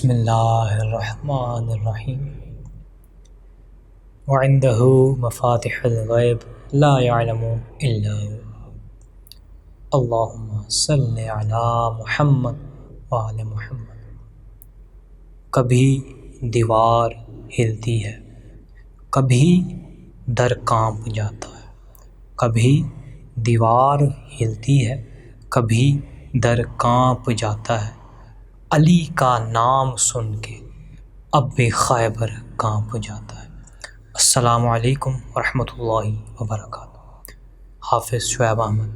बिस्मिल्लाहिर्रहमानिर्रहीम वइंदहु मफ़ातिहुल गैब ला यअलमु इल्ला हु अल्लाहुम्मा सल्लि अला मुहम्मद व आले मुहम्मद। कभी दीवार हिलती है, कभी दर कांप जाता है। कभी दीवार हिलती है, कभी दर कांप जाता है। अली का नाम सुन के अब भी खैबर कांप जाता है। अस्सलामु अलैकुम वरहमतुल्लाहि वबरकातुहू। Hafiz Shoaib Ahmed,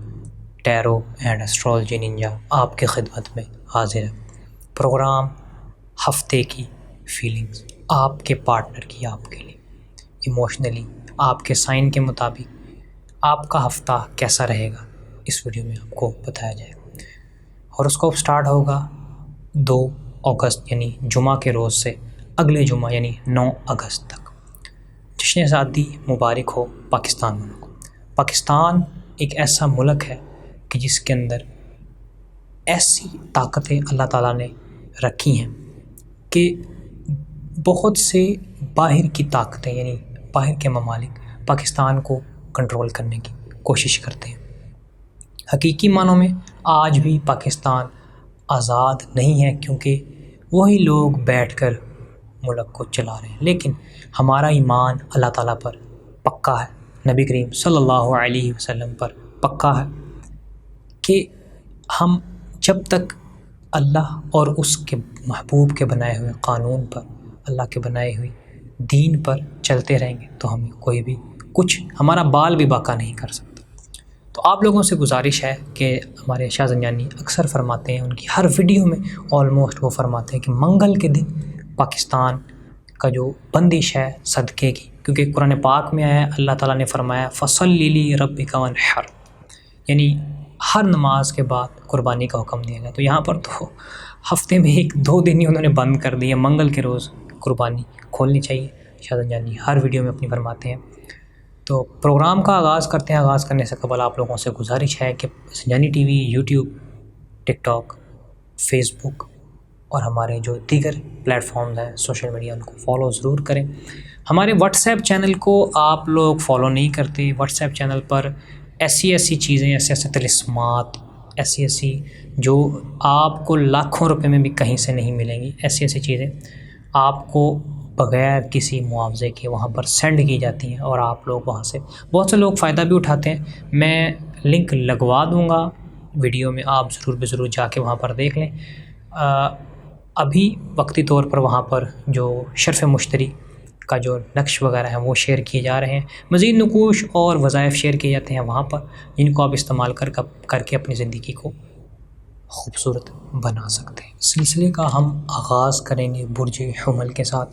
tarot and astrology ninja आपके खिदमत में हाजिर है। प्रोग्राम हफ्ते की फीलिंग्स आपके पार्टनर की आपके लिए इमोशनली आपके साइन के मुताबिक आपका हफ्ता कैसा रहेगा, इस वीडियो में आपको बताया जाएगा। हॉरोस्कोप स्टार्ट होगा 2 अगस्त यानी जुमा के रोज़ से अगले जुमा यानी 9 अगस्त तक। जश्न आज़ादी मुबारक हो पाकिस्तान वालों को। पाकिस्तान एक ऐसा मुल्क है कि जिसके अंदर ऐसी ताकतें अल्लाह ताला ने रखी हैं कि बहुत से बाहर की ताकतें यानी बाहर के ममालिक पाकिस्तान को कंट्रोल करने की कोशिश करते हैं। हकीकी मानों में आज भी पाकिस्तान आज़ाद नहीं है, क्योंकि वही लोग बैठकर मुल्क को चला रहे हैं। लेकिन हमारा ईमान अल्लाह ताला पर पक्का है, नबी करीम सल्लल्लाहु अलैहि वसल्लम पर पक्का है कि हम जब तक अल्लाह और उसके महबूब के बनाए हुए क़ानून पर, अल्लाह के बनाए हुए दीन पर चलते रहेंगे तो हमें कोई भी कुछ हमारा बाल भी बाका नहीं कर सकता। तो आप लोगों से गुजारिश है कि हमारे शाह ज़ंजानी अक्सर फरमाते हैं, उनकी हर वीडियो में ऑलमोस्ट वो फरमाते हैं कि मंगल के दिन पाकिस्तान का जो बंदिश है सदक़े की, क्योंकि कुरान पाक में आया है, अल्लाह ताला ने फरमाया फ़सल्लि ली रब्बिका वन्हर, यानी हर नमाज के बाद कुर्बानी का हुक्म दिया गया। तो यहाँ पर तो हफ्ते में 1-2 दिन ही उन्होंने बंद कर दिया, मंगल के रोज़ कुर्बानी खोलनी चाहिए। शाह ज़ंजानी हर वीडियो में अपनी फरमाते हैं। तो प्रोग्राम का आगाज़ करते हैं। आगाज़ करने से कबल आप लोगों से गुजारिश है कि Zanjani TV, YouTube, TikTok, Facebook और हमारे जो दीगर प्लेटफॉर्म्स हैं सोशल मीडिया, उनको फॉलो ज़रूर करें। हमारे व्हाट्सएप चैनल को आप लोग फॉलो नहीं करते। व्हाट्सएप चैनल पर ऐसी चीज़ें, ऐसे तिलिस्मात, ऐसी जो आपको लाखों रुपए में भी कहीं से नहीं मिलेंगी, ऐसी चीज़ें आपको बग़ैर किसी मुआवजे के वहाँ पर सेंड की जाती हैं और आप लोग वहाँ से बहुत से लोग फ़ायदा भी उठाते हैं। मैं लिंक लगवा दूँगा वीडियो में, आप ज़रूर जाके वहाँ पर देख लें। अभी वक्ती तौर पर वहाँ पर जो शर्फ़ मुश्तरी का जो नक्श वगैरह हैं वो शेयर किए जा रहे हैं। मज़ीद नकूश और वज़ाइफ शेयर किए जाते हैं वहाँ पर, जिनको आप इस्तेमाल करके अपनी ज़िंदगी को खूबसूरत बना सकते हैं। सिलसिले का हम आगाज़ करेंगे बुर्ज हुमल के साथ।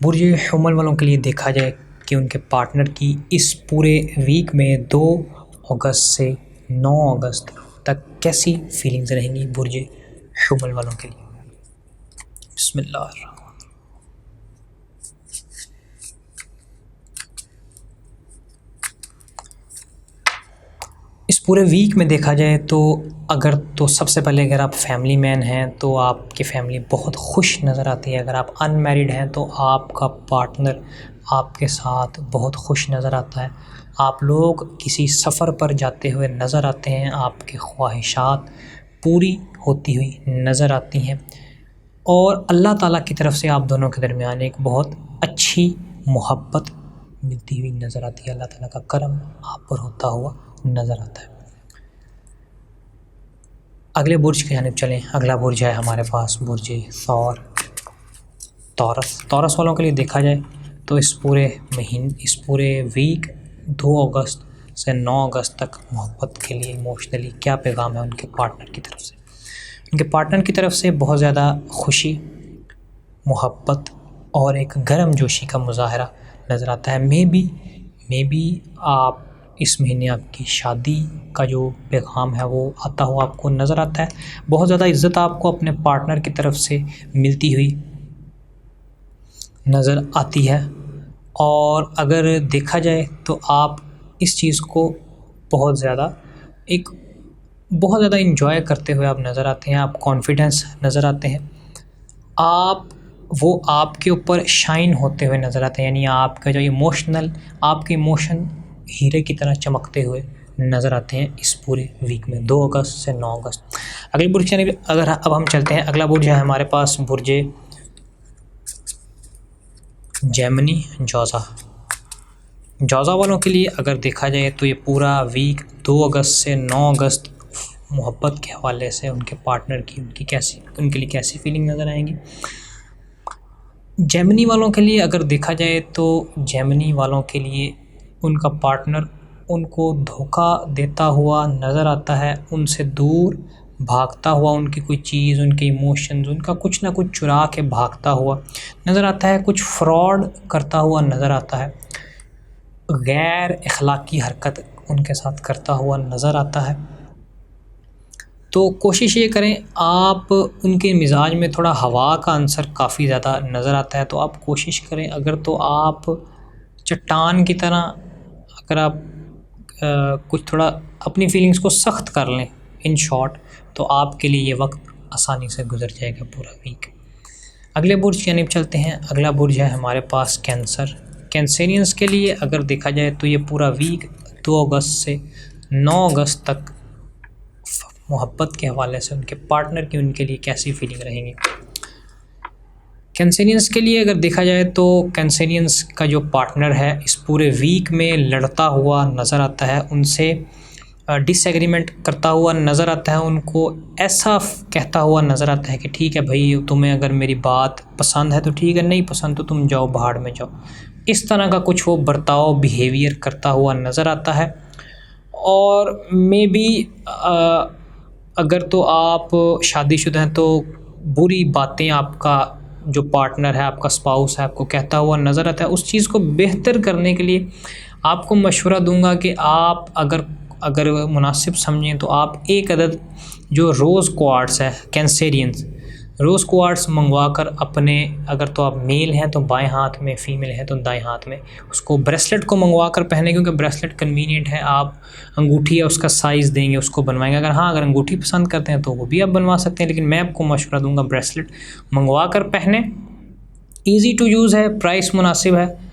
बुर्ज हुमल वालों के लिए देखा जाए कि उनके पार्टनर की इस पूरे वीक में 2 अगस्त से 9 अगस्त तक कैसी फीलिंग्स रहेंगी बुर्ज हुमल वालों के लिए। बिस्मिल्लाह। इस पूरे वीक में देखा जाए तो सबसे पहले अगर आप फैमिली मैन हैं तो आपकी फैमिली बहुत खुश नज़र आती है। अगर आप अनमैरिड हैं तो आपका पार्टनर आपके साथ बहुत खुश नज़र आता है। आप लोग किसी सफ़र पर जाते हुए नज़र आते हैं, आपकी ख्वाहिशात पूरी होती हुई नज़र आती हैं और अल्लाह ताला की तरफ से आप दोनों के दरमियान एक बहुत अच्छी मोहब्बत मिलती हुई नज़र आती है। अल्लाह ताला का करम आप पर होता हुआ नज़र आता है। अगले बुर्ज की जानिब चलें। अगला बुर्ज है हमारे पास बुर्ज तौरस वालों के लिए देखा जाए तो इस पूरे वीक 2 अगस्त से 9 अगस्त तक मोहब्बत के लिए इमोशनली क्या पैगाम है उनके पार्टनर की तरफ से। उनके पार्टनर की तरफ से बहुत ज़्यादा खुशी, मोहब्बत और एक गर्म जोशी का मुज़ाहरा नज़र आता है। मे बी आप इस महीने आपकी शादी का जो पैगाम है वो आता हुआ आपको नज़र आता है। बहुत ज़्यादा इज़्ज़त आपको अपने पार्टनर की तरफ से मिलती हुई नज़र आती है और अगर देखा जाए तो आप इस चीज़ को बहुत ज़्यादा इंजॉय करते हुए आप नज़र आते हैं। आप कॉन्फिडेंस नज़र आते हैं वो आपके ऊपर शाइन होते हुए नज़र आते हैं, यानी आपका जो आपके इमोशन हीरे की तरह चमकते हुए नज़र आते हैं इस पूरे वीक में 2 अगस्त से 9 अगस्त। अगले बुर्ज यानी अगर अब हम चलते हैं, अगला बुर्ज है हमारे पास बुर्ज जेमिनी जौज़ा वालों के लिए अगर देखा जाए तो ये पूरा वीक 2 अगस्त से 9 अगस्त मोहब्बत के हवाले से उनके पार्टनर की उनके लिए कैसी फीलिंग नज़र आएंगी। जेमिनी वालों के लिए अगर देखा जाए तो जेमिनी वालों के लिए उनका पार्टनर उनको धोखा देता हुआ नज़र आता है, उनसे दूर भागता हुआ, उनकी कोई चीज़, उनके इमोशंस, उनका कुछ ना कुछ चुरा के भागता हुआ नज़र आता है, कुछ फ्रॉड करता हुआ नज़र आता है, गैर अखलाकी हरकत उनके साथ करता हुआ नज़र आता है। तो कोशिश ये करें, आप उनके मिजाज में थोड़ा हवा का अंसर काफ़ी ज़्यादा नज़र आता है, तो आप कोशिश करें अगर तो आप चट्टान की तरह अगर आप कुछ थोड़ा अपनी फीलिंग्स को सख्त कर लें, इन शॉर्ट, तो आपके लिए ये वक्त आसानी से गुजर जाएगा पूरा वीक। अगले बुर्ज की जानिब चलते हैं। अगला बुर्ज है हमारे पास कैंसरियंस के लिए अगर देखा जाए तो ये पूरा वीक 2 अगस्त से 9 अगस्त तक मोहब्बत के हवाले से उनके पार्टनर की उनके लिए कैसी फीलिंग रहेंगी। कैंसरियंस के लिए अगर देखा जाए तो कैंसरियंस का जो पार्टनर है इस पूरे वीक में लड़ता हुआ नज़र आता है, उनसे डिसएग्रीमेंट करता हुआ नज़र आता है, उनको ऐसा कहता हुआ नज़र आता है कि ठीक है भाई, तुम्हें अगर मेरी बात पसंद है तो ठीक है, नहीं पसंद तो तुम जाओ, भाड़ में जाओ। इस तरह का कुछ वो बर्ताव, बिहेवियर करता हुआ नज़र आता है। और मे बी अगर तो आप शादीशुदा हैं तो बुरी बातें आपका जो पार्टनर है, आपका स्पाउस है, आपको कहता हुआ नज़र आता है। उस चीज़ को बेहतर करने के लिए आपको मशवरा दूंगा कि आप अगर मुनासिब समझें तो आप एक अदद जो रोज़ क्वार्ट्स है, कैंसेरियंस रोज़ क्वार्ट्स मंगवा कर अपने, अगर तो आप मेल हैं तो बाएं हाथ में, फ़ीमेल हैं तो दाएं हाथ में, उसको ब्रेसलेट को मंगवा कर पहने, क्योंकि ब्रेसलेट कन्वीनियंट है। आप अंगूठी है उसका साइज़ देंगे, उसको बनवाएंगे। अगर अंगूठी पसंद करते हैं तो वो भी आप बनवा सकते हैं, लेकिन मैं आपको मशवरा दूंगा ब्रेसलेट मंगवा कर पहने। ईज़ी टू यूज़ है, प्राइस मुनासिब है,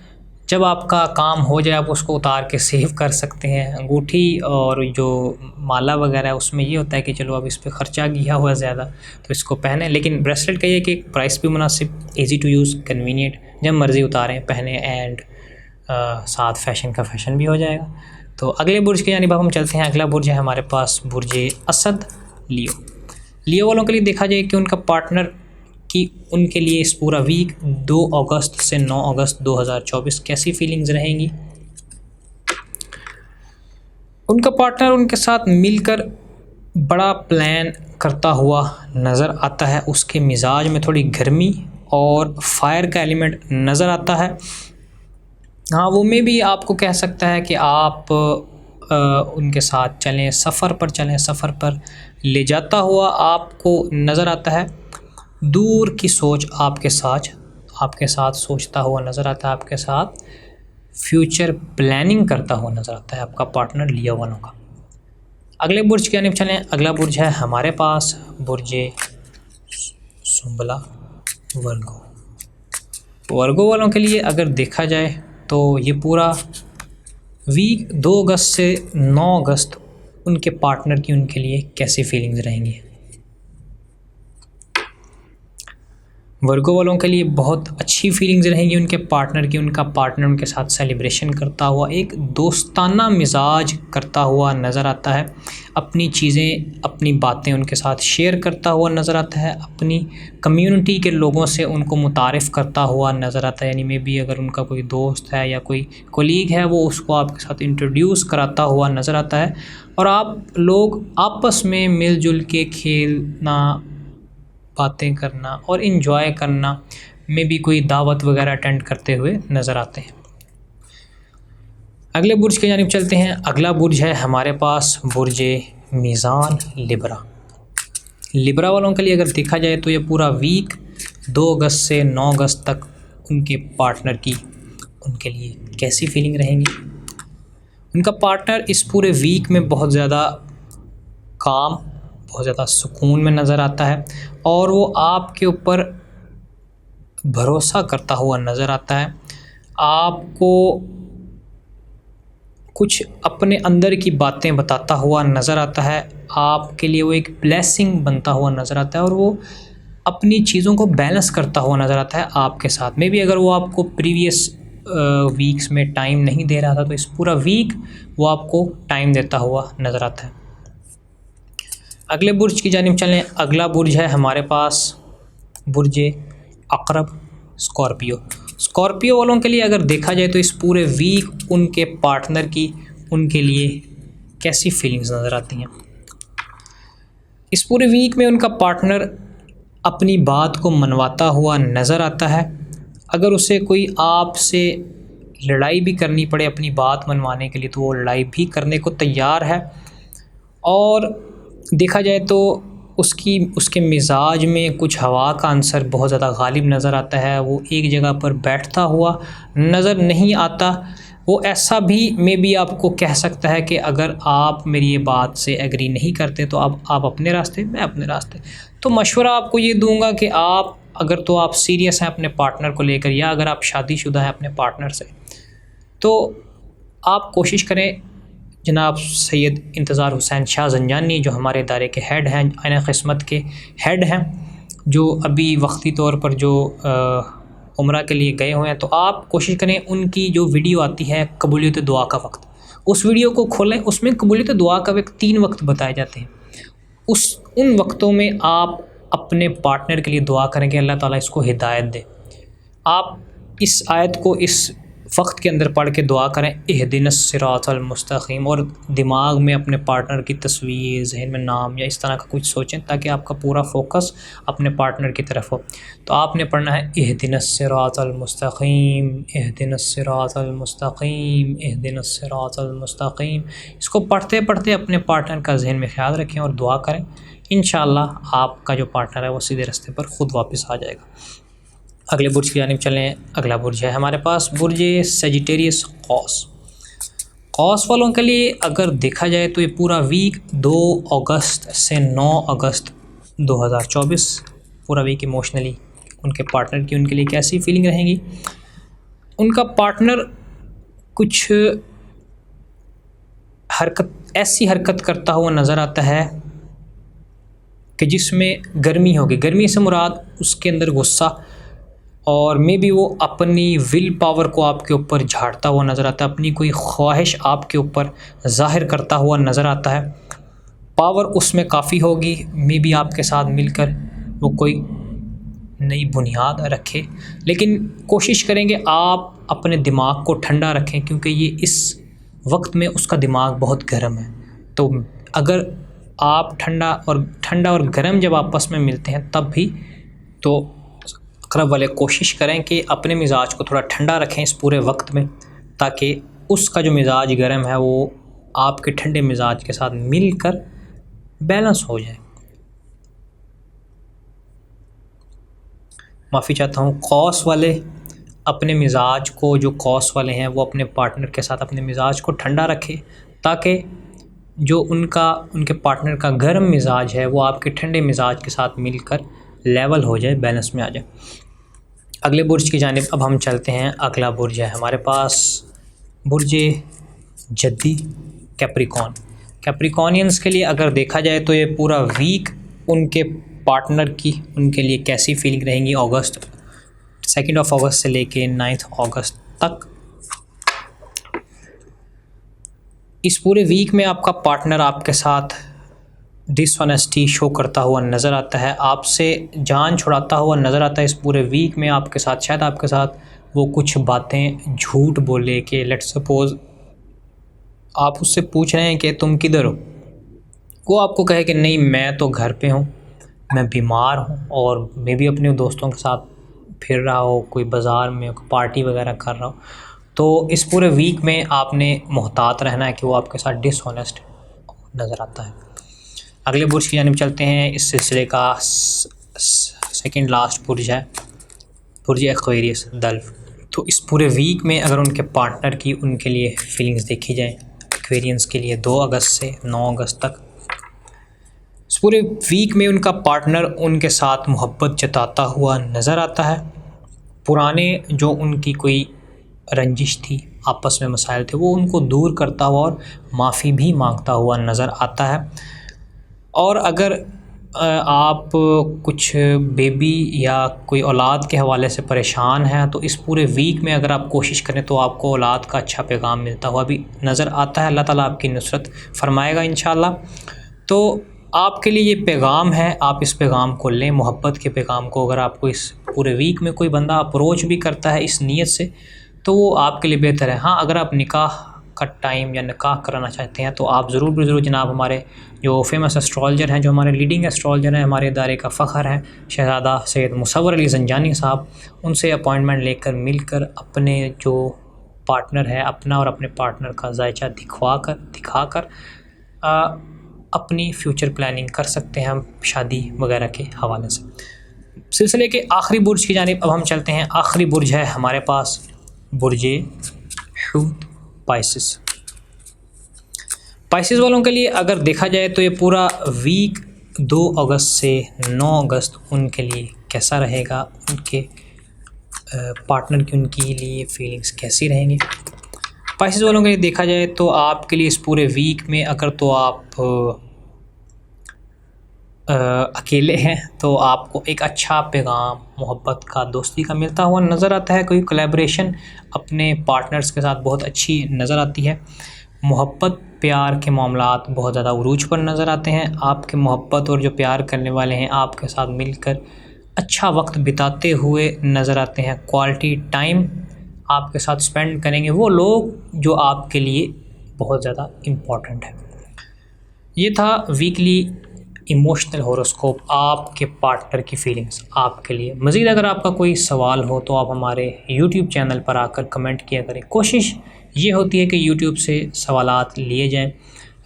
जब आपका काम हो जाए आप उसको उतार के सेव कर सकते हैं। अंगूठी और जो माला वगैरह है उसमें ये होता है कि चलो अब इस पे ख़र्चा किया हुआ ज़्यादा तो इसको पहने, लेकिन ब्रेसलेट का ये कि प्राइस भी मुनासिब, इजी टू यूज़, कन्वीनियंट, जब मर्ज़ी उतारें पहने, एंड साथ फैशन का फैशन भी हो जाएगा। तो अगले बुर्ज की जानिब हम चलते हैं। अगला बुर्ज है हमारे पास बुर्ज असद, लियो वालों के लिए देखा जाए कि उनका पार्टनर कि उनके लिए इस पूरा वीक 2 अगस्त से 9 अगस्त 2024 कैसी फीलिंग्स रहेंगी। उनका पार्टनर उनके साथ मिलकर बड़ा प्लान करता हुआ नज़र आता है, उसके मिजाज में थोड़ी गर्मी और फायर का एलिमेंट नज़र आता है। हाँ, वो में भी आपको कह सकता है कि आप उनके साथ चलें, सफ़र पर ले जाता हुआ आपको नज़र आता है। दूर की सोच आपके साथ सोचता हुआ नज़र आता है, आपके साथ फ्यूचर प्लानिंग करता हुआ नज़र आता है आपका पार्टनर लियो वालों का। अगले बुर्ज की जानिब चलें। अगला बुर्ज है हमारे पास बुर्ज सुंबला, वर्गो वालों के लिए अगर देखा जाए तो ये पूरा वीक 2 अगस्त से 9 अगस्त उनके पार्टनर की उनके लिए कैसी फीलिंग्स रहेंगी। वर्गो वालों के लिए बहुत अच्छी फीलिंग्स रहेंगी उनके पार्टनर की। उनका पार्टनर उनके साथ सेलिब्रेशन करता हुआ, एक दोस्ताना मिजाज करता हुआ नज़र आता है, अपनी चीज़ें, अपनी बातें उनके साथ शेयर करता हुआ नज़र आता है, अपनी कम्युनिटी के लोगों से उनको मुतारिफ़ करता हुआ नज़र आता है। यानी मे बी अगर उनका कोई दोस्त है या कोई कोलीग है, वो उसको आपके साथ इंट्रोड्यूस कराता हुआ नज़र आता है, और आप लोग आपस में मिलजुल के खेलना, बातें करना और इन्जॉय करना में भी कोई दावत वगैरह अटेंड करते हुए नज़र आते हैं। अगले बुर्ज की जानिब चलते हैं। अगला बुर्ज है हमारे पास बुर्ज मीज़ान, लिब्रा वालों के लिए अगर देखा जाए तो ये पूरा वीक 2 अगस्त से 9 अगस्त तक उनके पार्टनर की उनके लिए कैसी फीलिंग रहेंगी। उनका पार्टनर इस पूरे वीक में बहुत ज़्यादा काम, बहुत ज़्यादा सुकून में नज़र आता है, और वो आपके ऊपर भरोसा करता हुआ नज़र आता है, आपको कुछ अपने अंदर की बातें बताता हुआ नज़र आता है, आपके लिए वो एक ब्लेसिंग बनता हुआ नज़र आता है और वो अपनी चीज़ों को बैलेंस करता हुआ नज़र आता है आपके साथ में भी। अगर वो आपको प्रीवियस वीक्स में टाइम नहीं दे रहा था तो इस पूरा वीक वो आपको टाइम देता हुआ नज़र आता है। अगले बुर्ज की जानिब चलें। अगला बुर्ज है हमारे पास बुर्ज अक़रब, स्कॉर्पियो। स्कॉर्पियो वालों के लिए अगर देखा जाए तो इस पूरे वीक उनके पार्टनर की उनके लिए कैसी फीलिंग्स नज़र आती हैं। इस पूरे वीक में उनका पार्टनर अपनी बात को मनवाता हुआ नज़र आता है। अगर उसे कोई आपसे लड़ाई भी करनी पड़े अपनी बात मनवाने के लिए तो वो लड़ाई भी करने को तैयार है। और देखा जाए तो उसके मिजाज में कुछ हवा का अंसर बहुत ज़्यादा गालिब नज़र आता है। वो एक जगह पर बैठता हुआ नज़र नहीं आता। वो ऐसा भी मे बी आपको कह सकता है कि अगर आप मेरी ये बात से एग्री नहीं करते तो आप अपने रास्ते, मैं अपने रास्ते। तो मशवरा आपको ये दूंगा कि आप अगर तो आप सीरियस हैं अपने पार्टनर को लेकर, या अगर आप शादीशुदा हैं अपने पार्टनर से, तो आप कोशिश करें। जनाब सैयद इंतज़ार हुसैन शाह ज़ंजानी जो हमारे इदारे के हेड हैं, आईना क़िस्मत के हेड हैं, जो अभी वक्ती तौर पर जो उम्रा के लिए गए हुए हैं, तो आप कोशिश करें उनकी जो वीडियो आती है कबूलियत दुआ का वक्त, उस वीडियो को खोलें। उसमें कबूलियत दुआ का वक्त 3 वक्त बताए जाते हैं। उन वक्तों में आप अपने पार्टनर के लिए दुआ करेंगे अल्लाह ताला इसको हिदायत दे। आप इस आयत को इस वक्त के अंदर पढ़ के दुआ करें, इहदिनस सिरातल मुस्तकीम, और दिमाग में अपने पार्टनर की तस्वीर, जहन में नाम या इस तरह का कुछ सोचें ताकि आपका पूरा फोकस अपने पार्टनर की तरफ हो। तो आपने पढ़ना है इहदिनस सिरातल मुस्तकीम, इहदिनस सिरातल मुस्तकीम, इहदिनस सिरातल मुस्तकीम। इसको पढ़ते पढ़ते अपने पार्टनर का जहन में ख्याल रखें और दुआ करें। इंशाअल्लाह आपका जो पार्टनर है वो सीधे रास्ते पर ख़ुद वापस आ जाएगा। अगले बुर्ज की जानिब चलें। अगला बुर्ज है हमारे पास बुर्ज सजिटेरियस, कौस। कौस वालों के लिए अगर देखा जाए तो ये पूरा वीक 2 अगस्त से 9 अगस्त 2024 पूरा वीक इमोशनली उनके पार्टनर की उनके लिए कैसी फीलिंग रहेंगी। उनका पार्टनर कुछ ऐसी हरकत करता हुआ नज़र आता है कि जिसमें गर्मी होगी। गर्मी से मुराद उसके अंदर गुस्सा, और मे बी वो अपनी विल पावर को आपके ऊपर झाड़ता हुआ नज़र आता है, अपनी कोई ख्वाहिश आपके ऊपर ज़ाहिर करता हुआ नज़र आता है। पावर उसमें काफ़ी होगी, मे बी आपके साथ मिलकर वो कोई नई बुनियाद रखे, लेकिन कोशिश करेंगे आप अपने दिमाग को ठंडा रखें क्योंकि ये इस वक्त में उसका दिमाग बहुत गर्म है। तो अगर आप ठंडा और गर्म जब आपस में मिलते हैं तब भी तो अक़रब वाले कोशिश करें कि अपने मिजाज को थोड़ा ठंडा रखें इस पूरे वक्त में, ताकि उसका जो मिजाज गर्म है वो आपके ठंडे मिजाज के साथ मिलकर बैलेंस हो जाए। माफ़ी चाहता हूँ। कौस वाले अपने मिजाज को, जो कौस वाले हैं वो अपने पार्टनर के साथ अपने मिजाज को ठंडा रखें ताकि जो उनके पार्टनर का गर्म मिजाज है वो आपके ठंडे मिजाज के साथ मिलकर लेवल हो जाए, बैलेंस में आ जाए। अगले बुर्ज की जानिब अब हम चलते हैं। अगला बुर्ज है हमारे पास बुर्ज जद्दी, कैप्रिकॉन। कैप्रिकॉनियंस के लिए अगर देखा जाए तो ये पूरा वीक उनके पार्टनर की उनके लिए कैसी फीलिंग रहेंगी। 2 अगस्त से लेके 9 अगस्त तक इस पूरे वीक में आपका पार्टनर आपके साथ डिसऑनेस्टी शो करता हुआ नज़र आता है, आपसे जान छुड़ाता हुआ नज़र आता है। इस पूरे वीक में आपके साथ शायद आपके साथ वो कुछ बातें झूठ बोले कि लेट्स सपोज़ आप उससे पूछ रहे हैं कि तुम किधर हो, वो आपको कहे कि नहीं मैं तो घर पे हूँ, मैं बीमार हूँ और मैं भी अपने दोस्तों के साथ फिर रहा हो, कोई बाज़ार में पार्टी वगैरह कर रहा हो। तो इस पूरे वीक में आपने मोहतात रहना है कि वो आपके साथ डिसऑनेस्ट नज़र आता है। अगले बुर्ज की जानिब चलते हैं। इस सिलसिले का सेकंड लास्ट बुर्ज है बुर्ज एक्वेरियस, दल्फ। तो इस पूरे वीक में अगर उनके पार्टनर की उनके लिए फीलिंग्स देखी जाए एक्वेरियंस के लिए 2 अगस्त से 9 अगस्त तक, इस पूरे वीक में उनका पार्टनर उनके साथ मोहब्बत जताता हुआ नज़र आता है। पुराने जो उनकी कोई रंजिश थी, आपस में मसाइल थे, वो उनको दूर करता हुआ और माफ़ी भी मांगता हुआ नज़र आता है। और अगर आप कुछ बेबी या कोई औलाद के हवाले से परेशान हैं तो इस पूरे वीक में अगर आप कोशिश करें तो आपको औलाद का अच्छा पैगाम मिलता हुआ भी नज़र आता है। अल्लाह ताला आपकी नुसरत फ़रमाएगा इंशाअल्लाह। तो आपके लिए ये पैगाम है, आप इस पैगाम को लें, मोहब्बत के पैगाम को। अगर आपको इस पूरे वीक में कोई बंदा अप्रोच भी करता है इस नीयत से तो वो आपके लिए बेहतर है। हाँ, अगर आप निकाह का टाइम या निकाह कराना चाहते हैं तो आप ज़रूर जनाब हमारे जो फेमस एस्ट्रोलॉजर हैं, जो हमारे लीडिंग एस्ट्रोलॉजर हैं, हमारे इदारे का फ़ख्र हैं, शहज़ादा सैयद मुसव्वर अली ज़ंजानी साहब, उनसे अपॉइंटमेंट लेकर मिलकर अपने जो पार्टनर है अपना और अपने पार्टनर का जायचा दिखाकर अपनी फ्यूचर प्लानिंग कर सकते हैं हम शादी वगैरह के हवाले से। सिलसिले के आखिरी बुर्ज की जानिब अब हम चलते हैं। आखिरी बुर्ज है हमारे पास बुर्जे हूत पाइसिस। पाइसिस वालों के लिए अगर देखा जाए तो ये पूरा वीक 2 अगस्त से 9 अगस्त उनके लिए कैसा रहेगा, उनके पार्टनर की उनके लिए फीलिंग्स कैसी रहेंगी। पाइसिस वालों के लिए देखा जाए तो आपके लिए इस पूरे वीक में अगर तो आप अकेले हैं तो आपको एक अच्छा पैगाम मोहब्बत का, दोस्ती का मिलता हुआ नज़र आता है। कोई कोलैबोरेशन अपने पार्टनर्स के साथ बहुत अच्छी नज़र आती है। मोहब्बत प्यार के मामलात बहुत ज़्यादा उरूज पर नज़र आते हैं। आपके मोहब्बत और जो प्यार करने वाले हैं आपके साथ मिलकर अच्छा वक्त बिताते हुए नज़र आते हैं। क्वालिटी टाइम आपके साथ स्पेंड करेंगे वो लोग जो आपके लिए बहुत ज़्यादा इम्पॉर्टेंट है। ये था वीकली इमोशनल हॉरोस्कोप, आपके पार्टनर की फीलिंग्स आपके लिए। मज़ीद अगर आपका कोई सवाल हो तो आप हमारे YouTube चैनल पर आकर कमेंट किया करें। कोशिश ये होती है कि YouTube से सवालात लिए जाएं।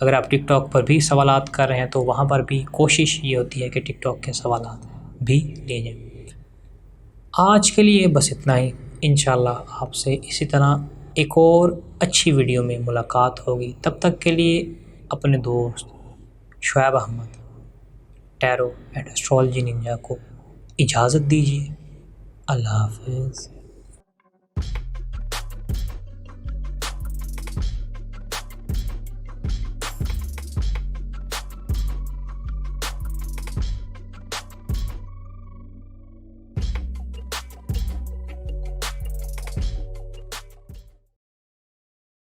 अगर आप TikTok पर भी सवालात कर रहे हैं तो वहाँ पर भी कोशिश ये होती है कि TikTok के सवालात भी लिए जाएं। आज के लिए बस इतना ही। इंशाल्लाह आपसे इसी तरह एक और अच्छी वीडियो में मुलाकात होगी। तब तक के लिए अपने दोस्त Shoaib Ahmed tarot and astrology ninja को इजाज़त दीजिए। अल्लाह हाफ़िज़।